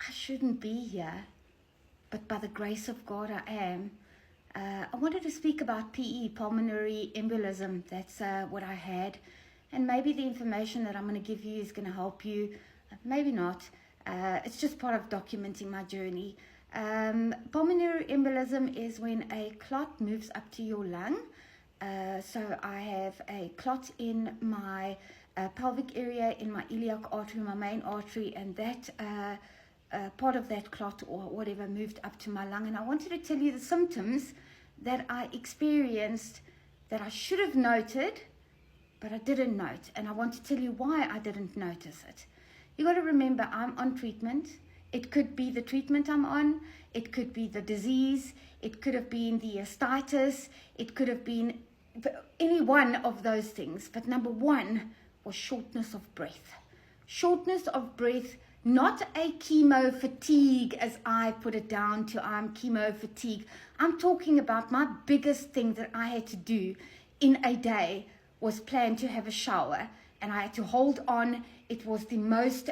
I shouldn't be here, but by the grace of God I am. I wanted to speak about PE, pulmonary embolism. That's what I had. And maybe the information that I'm going to give you is going to help you. Maybe not. It's just part of documenting my journey. Pulmonary embolism is when a clot moves up to your lung. So I have a clot in my pelvic area, in my iliac artery, my main artery, and that part of that clot or whatever moved up to my lung. And I wanted to tell you the symptoms that I experienced that I should have noted, but I didn't note. And I want to tell you why I didn't notice it. You got to remember, I'm on treatment. It could be the treatment I'm on. It could be the disease. It could have been the uveitis. It could have been any one of those things. But number one was shortness of breath. Shortness of breath, not a chemo fatigue as I put it down to. I'm chemo fatigue. I'm talking about my biggest thing that I had to do in a day was plan to have a shower. And I had to hold on. It was the most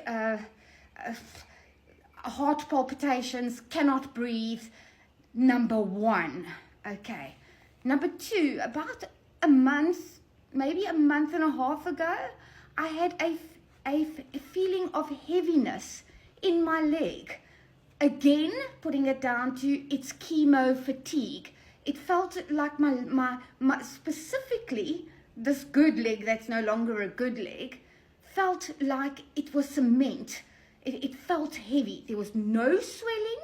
heart palpitations, cannot breathe. Number one. Okay. Number two, about a month, maybe a month and a half ago, I had a feeling of heaviness in my leg. Again, putting it down to its chemo fatigue. It felt like my specifically this good leg that's no longer a good leg felt like it was cement. It felt heavy. There was no swelling.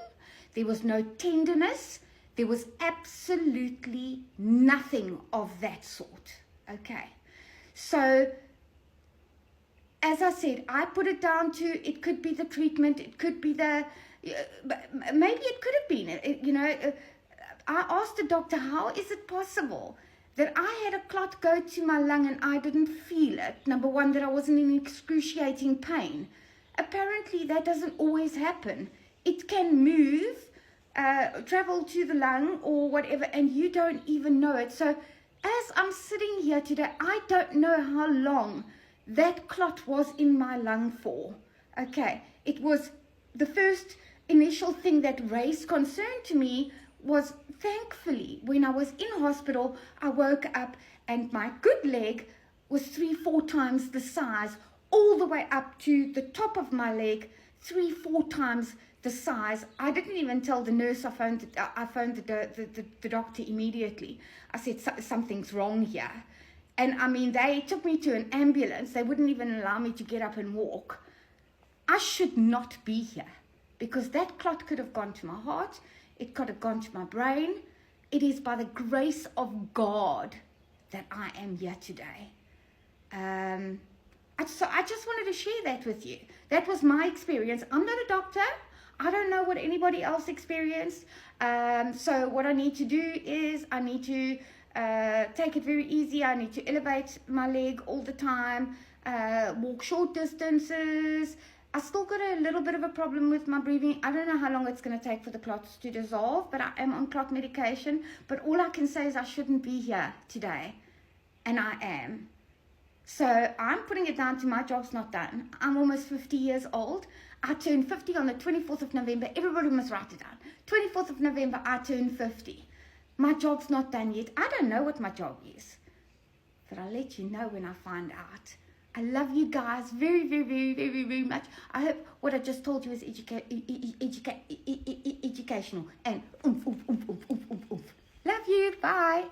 There was no tenderness. There was absolutely nothing of that sort. Okay. So, as I said, I put it down to it could be the treatment. It could be the, maybe it could have been, I asked the doctor, how is it possible that I had a clot go to my lung and I didn't feel it? Number one, that I wasn't in excruciating pain. Apparently, that doesn't always happen. It can move, travel to the lung or whatever, and you don't even know it. So, as I'm sitting here today, I don't know how long that clot was in my lung for. Okay, it was the first initial thing that raised concern to me was, thankfully, when I was in hospital, I woke up and my good leg was 3-4 times the size, all the way up to the top of my leg, 3-4 times the size. I didn't even tell the nurse. I phoned the doctor immediately. I said, something's wrong here. And I mean, they took me to an ambulance. They wouldn't even allow me to get up and walk. I should not be here because that clot could have gone to my heart. It could have gone to my brain. It is by the grace of God that I am here today. So I just wanted to share that with you. That was my experience. I'm not a doctor. I don't know what anybody else experienced. So what I need to do is I need to take it very easy. I need to elevate my leg all the time, walk short distances. I still got a little bit of a problem with my breathing. I don't know how long it's going to take for the clots to dissolve, but I am on clot medication. But all I can say is I shouldn't be here today, and I am. So I'm putting it down to my job's not done. I'm almost 50 years old. I turned 50 on the 24th of November. Everybody must write it down. 24th of November, I turned 50. My job's not done yet. I don't know what my job is, but I'll let you know when I find out. I love you guys very, very, very, very, very much. I hope what I just told you is educational and oomph, oomph, oomph, oomph, oomph, oomph. Love you. Bye.